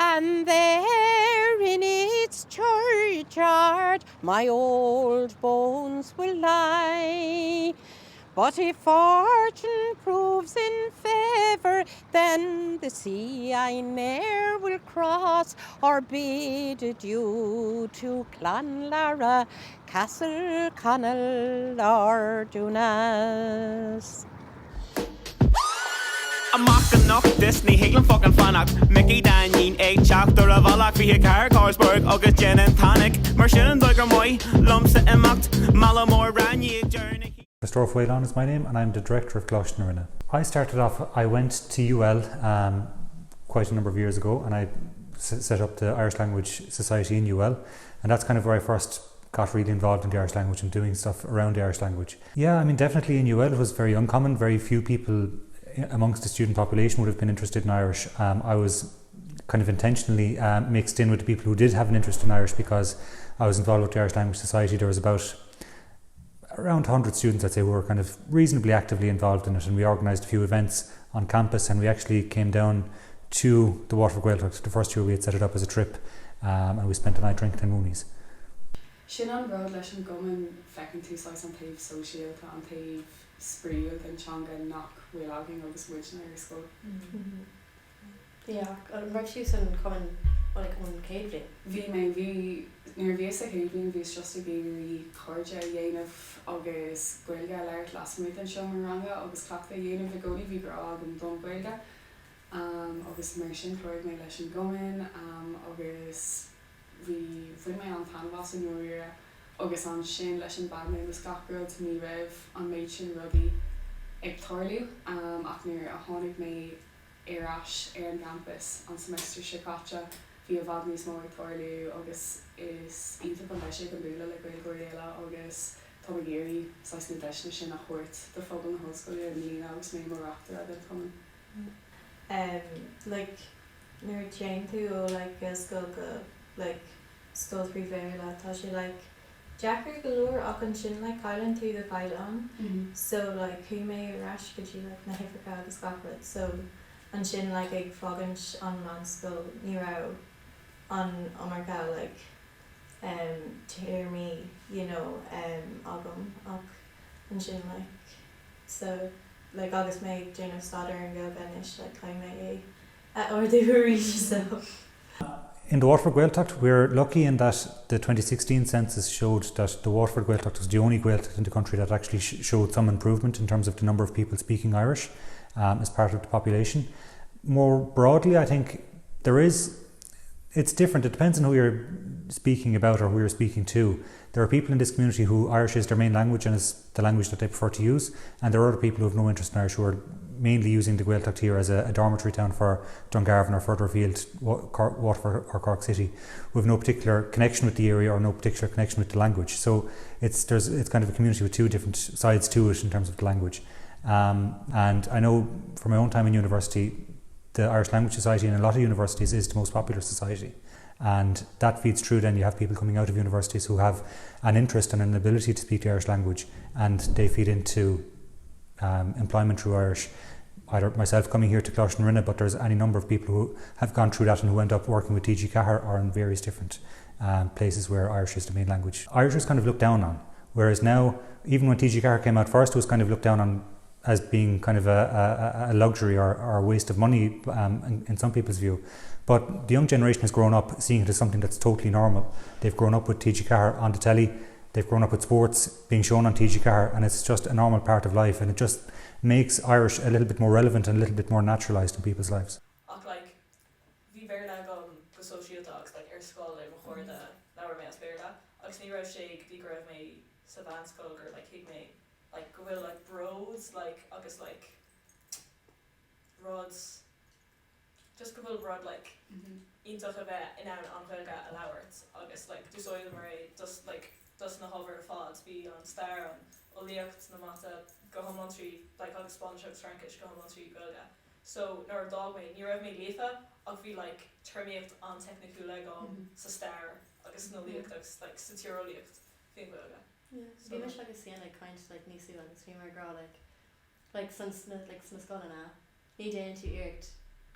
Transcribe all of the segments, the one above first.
And there in its churchyard my old bones will lie. But if fortune proves in favour, then the sea I ne'er will cross, or bid adieu to Clonlara, Castle Connell or Dunas. Amach an nach Disney higlan fucking fanach Mickey Danyin ag chapter of Alak fi car Carsburg agus gin and tonic Mar sin an dugger moi lumsa imacht Malamore Ranye journey. Mr. Whelan is my name and I'm the director of Gaeilge Bhriste. I started off, I went to UL quite a number of years ago and I set up the Irish Language Society in UL, and that's kind of where I first got really involved in the Irish language and doing stuff around the Irish language. Yeah, I mean definitely in UL it was very uncommon, very few people amongst the student population would have been interested in Irish. I was kind of intentionally mixed in with the people who did have an interest in Irish because I was involved with the Irish Language Society. There was about around 100 students, I'd say, who were kind of reasonably actively involved in it, and we organised a few events on campus, and we actually came down to the Waterford Gaeltacht the first year we had set it up as a trip, and we spent a night drinking in Mooney's. Sin an rud leis an goman fecinn tú sais an taobh sosialta an taobh spríolt an teanga nach bhuileágainn agus muid na ar scoil. Yeah, an raibh siú san cuman céadbhlé. Bhí mé níor bhíos a chéadbhlín bhís just a géirí chuirde a dhéanamh agus Gaeilge leirt lasmuid an seo mar ranga agus clachta dhéanamh a gcónaí bhí gur ág an don Gaeilge. Agus mar sin chláird mé leis an goman agus bhí mé an tanbhas an nuaire agus an sin leis an bag mé was gachród ní raibh an méid sin rudaí ag tarliú ach níor a tháinig mé ar an campus an semester se caite bhí a bhag níos mó ag tarliú agus is ionta an leis ag an búla le Gaeilge Bhriste agus tá a géirí sais na deisna sin a chuirt de fád an hoscoil ar ní agus mé marachtar a den cuman. Like nuair teang tú ó scoil go scoil príomhéile tá sé Jackar galore ach an sin caiileann tú do gaiile an, so chu mé ras go dtí na hifrica agus gachrid, so an sin ag fágant an man scoil ní rá an amarga tíir mí agam ach an sin so agus mé déanamh stadar an go benis cai mé ordú so. In the Waterford Gaeltacht, we're lucky in that the 2016 census showed that the Waterford Gaeltacht was the only Gaeltacht in the country that actually showed some improvement in terms of the number of people speaking Irish as part of the population. More broadly, I think it's different. It depends on who you're speaking about or who you're speaking to. There are people in this community who Irish is their main language and is the language that they prefer to use, and there are other people who have no interest in Irish who are mainly using the Gaeltacht here as a dormitory town for Dungarvan or further afield, Waterford or Cork City, who have no particular connection with the area or no particular connection with the language. So it's kind of a community with two different sides to it in terms of the language. And I know from my own time in university, the Irish Language Society in a lot of universities is the most popular society. And that feeds through. Then you have people coming out of universities who have an interest and an ability to speak the Irish language, and they feed into employment through Irish. Either myself coming here to Gaeilge Bhriste, but there's any number of people who have gone through that and who end up working with TG Cahir or in various different places where Irish is the main language. Irish is kind of looked down on, whereas now, even when TG Cahir came out first, it was kind of looked down on as being kind of a luxury or a waste of money in some people's view. But the young generation has grown up seeing it as something that's totally normal. They've grown up with TG Cahir on the telly, they've grown up with sports being shown on TG Cahir, and it's just a normal part of life, and it just makes Irish a little bit more relevant and a little bit more naturalised in people's lives. Bhí bearla go sosialta ar scoil le mo chuirde leabhar mé as bearla, agus ní raibh sé bhí go raibh mé sa bhain scoil gur hiag mé go bhfuil bros agus rods, just go bhfuil rod ionach a bheith in an Gaeilge a labhairt agus dúsáid mar dus na hover fád bhí an stair an olaíocht na mata go homlantrí agus sponseach Frankis go homlantrí Gaeilge. So nuair dá mé ní raibh mé léfa ach bhí termíocht an technicú sa stair agus na olaíocht agus sa tíreolaíocht faoin Gaeilge. Bhí me agus síana caint níosú agus bhí mar grá san sna scoilna ní déanann tú iirecht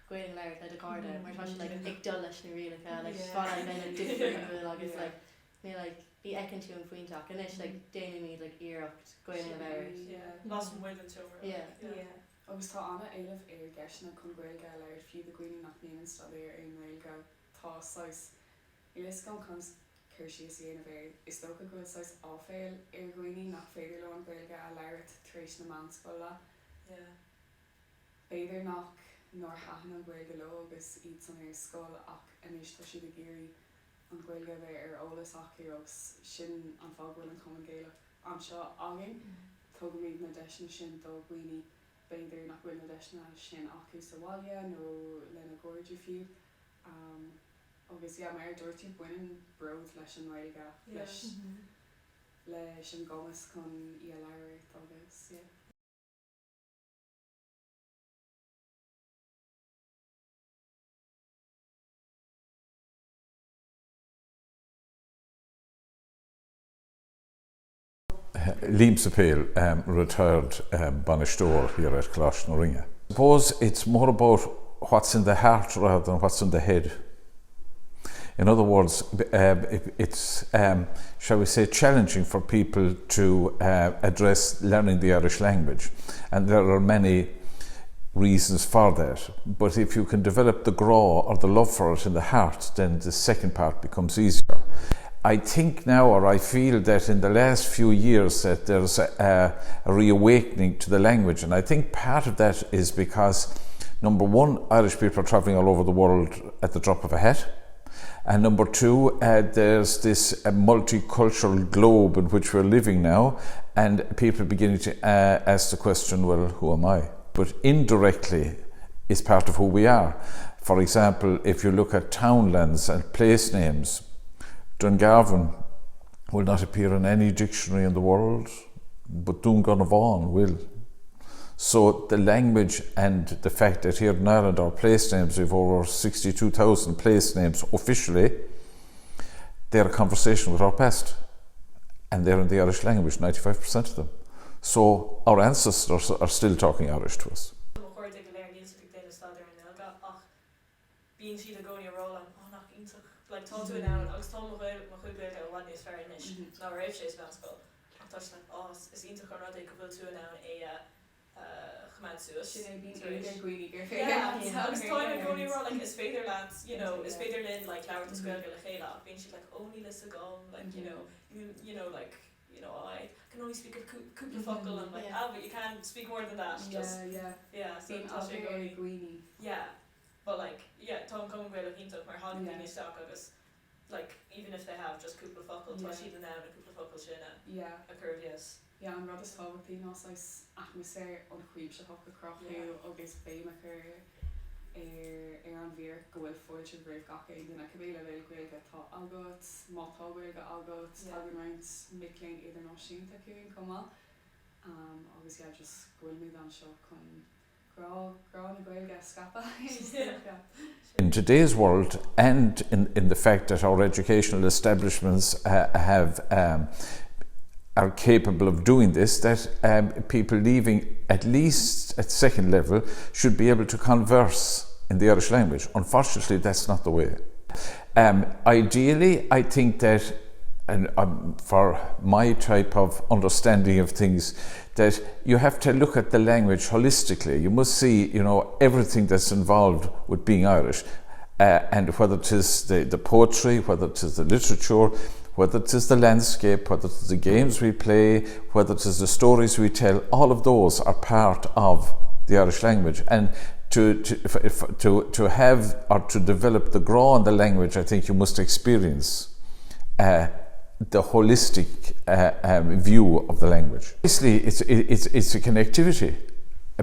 Gaeilge leir le de garda mar tá like ag dul leis na rialacha like Yeah. fáil le different agus Yeah. like mé like bí ecinn tú an faointeach and is like déanaan míad like iirecht Gaeilge leir Yeah, lost from Wayland to over. Yeah. Yeah. Agus tá anna éileh ar geisna chun Gaeilge leir fiú de gcuoine nach níon stadéir ar Gaeilge tá sais is gan chun chuir sios dhéanamh ar is tócha go sais áféil ar gcuoine nach féidir le an Gaeilge a leirt tréis na manscoile. Yeah. Béidir nach nóir hahan an Gaeilge lo agus iad san ar scóil ach inis tá siad a géirí an Gaeilge bheith ar ólas acu agus sin an fághfuil an Cumann Gaeilge an seo agin tugad míad na deisna sin do gcuoine béidir nach bhfuil na deisna sin acu sa bhaile nó lena gcóirde fiú agus mar dúirtí buinn brod leis an Gaeilge leis an gomas chun í a leirt agus Liam Sapale retired Bannister here at Clash na Ringe. I suppose it's more about what's in the heart rather than what's in the head. In other words, it's, shall we say, challenging for people to address learning the Irish language. And there are many reasons for that. But if you can develop the graw or the love for it in the heart, then the second part becomes easier. I think now, or I feel that in the last few years that there's a reawakening to the language. And I think part of that is because, number one, Irish people are travelling all over the world at the drop of a hat. And number two, there's this multicultural globe in which we're living now, and people are beginning to ask the question, well, who am I? But indirectly, it's part of who we are. For example, if you look at townlands and place names, Dungarvan will not appear in any dictionary in the world, but Dungarvan will. So the language and the fact that here in Ireland our place names, we've over 62,000 place names officially, they're a conversation with our past. And they're in the Irish language, 95% of them. So our ancestors are still talking Irish to us. Like talk to it now, I was told my good one is very niche. Now we're actually about school. I touched like, oh, it's into Corrado, could to now yeah, I was told my good like it's Fader lads, you know, it's Fader Lynn like Clara to Square Gala, being she's like only listen gone, like you know, like I can only speak of couple fuckle and like but you can't speak more than that. So but like Tom coming away like into my hog being stock agus like even if they have just couple of fuckle to she now and a couple of fuckle shina occurred an rud is táhachtí ná atmosfér an chuoib se hocha crochú agus béimechar ar an bhír go bhfuil fóilte bréh gacha duna cabbéile bhfuil Gaeilge tá agat mátá Gaeilge agat tagan round miling idirnáisiúnta acuin comá agus just gohfuil míad an seo chun grá na Gaeilge scapa. In today's world and in the fact that our educational establishments are capable of doing this, that people leaving at least at second level should be able to converse in the Irish language. Unfortunately, that's not the way. Ideally, I think that, and for my type of understanding of things, that you have to look at the language holistically. You must see, everything that's involved with being Irish, and whether it is the poetry, whether it is the literature, whether it is the landscape, whether it is the games we play, whether it is the stories we tell, all of those are part of the Irish language. And to have or to develop the graw in the language, I think you must experience the holistic view of the language. Obviously, it's a connectivity,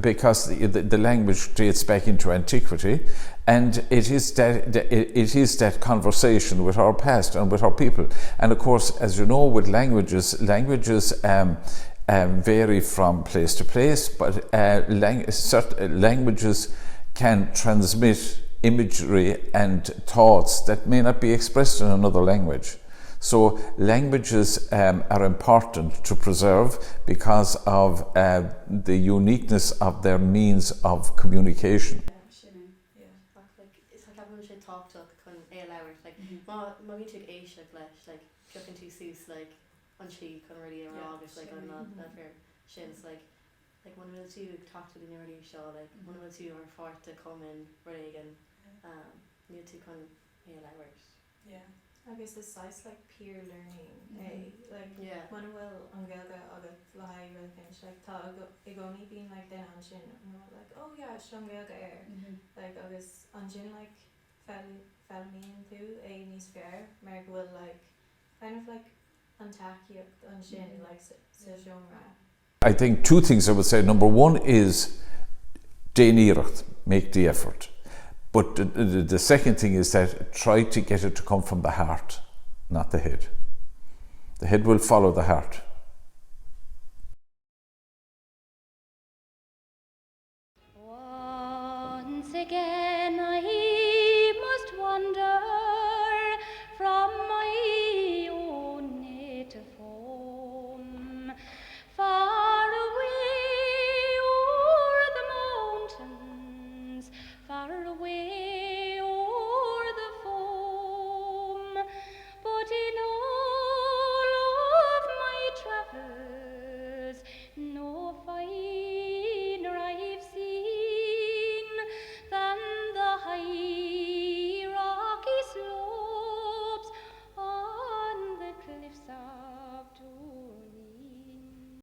because the language dates back into antiquity, and it is that conversation with our past and with our people. And of course, as you know, with languages vary from place to place, but certain languages can transmit imagery and thoughts that may not be expressed in another language. So languages are important to preserve because of the uniqueness of their means of communication. táchtach chun é leabhart like má bhí tú éisteach leis like ceapan tú sús like an slí chun ruí ar agus like an na fear sin like man bhfuil tú tácht in ruí seo like man bhfuil tú ar fáirte cumin réigen níl tú chun é leabhart. agus is size like peer learning like man bhfuil an Gaeilge agus le haidhfuil fins like tá i gcónaí bíon like den an sin like oh yeah is an Gaeilge like agus an sin like felmíonn tú é níos fearr mar bhfuil like kind of like an taíocht an sin like sa genre. I think two things I would say. Number one is déanaíocht, make the effort. But the second thing is that try to get it to come from the heart, not the head. The head will follow the heart. Once again I must wander from my own native home, far away o'er the mountains, far away o'er the foam. But in all of my travels, no finer I've seen than the high rocky slopes on the cliffs of Doreen.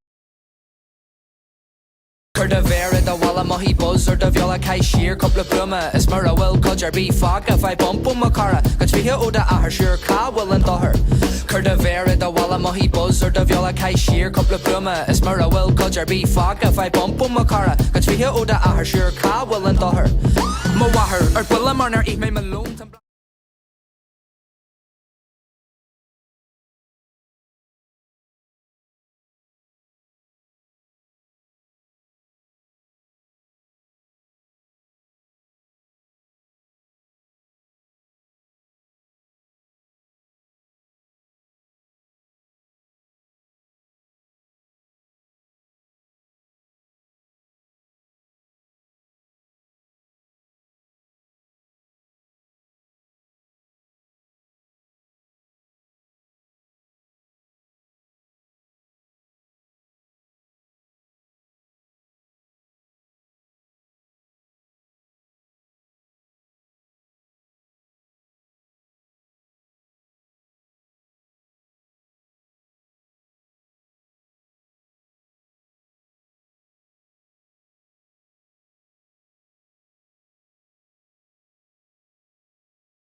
Curda vera da walla mahi buzz or da viola kai sheer couple of bruma is mara will cudger be fog if I bump my cara got we here oda a sure ka will and her Curda vera da walla mahi buzz or da viola kai sheer couple of bruma is mara will cudger be fog if I bump my cara got we here oda a sure ka will and her mo waher or bulla marner eat me malone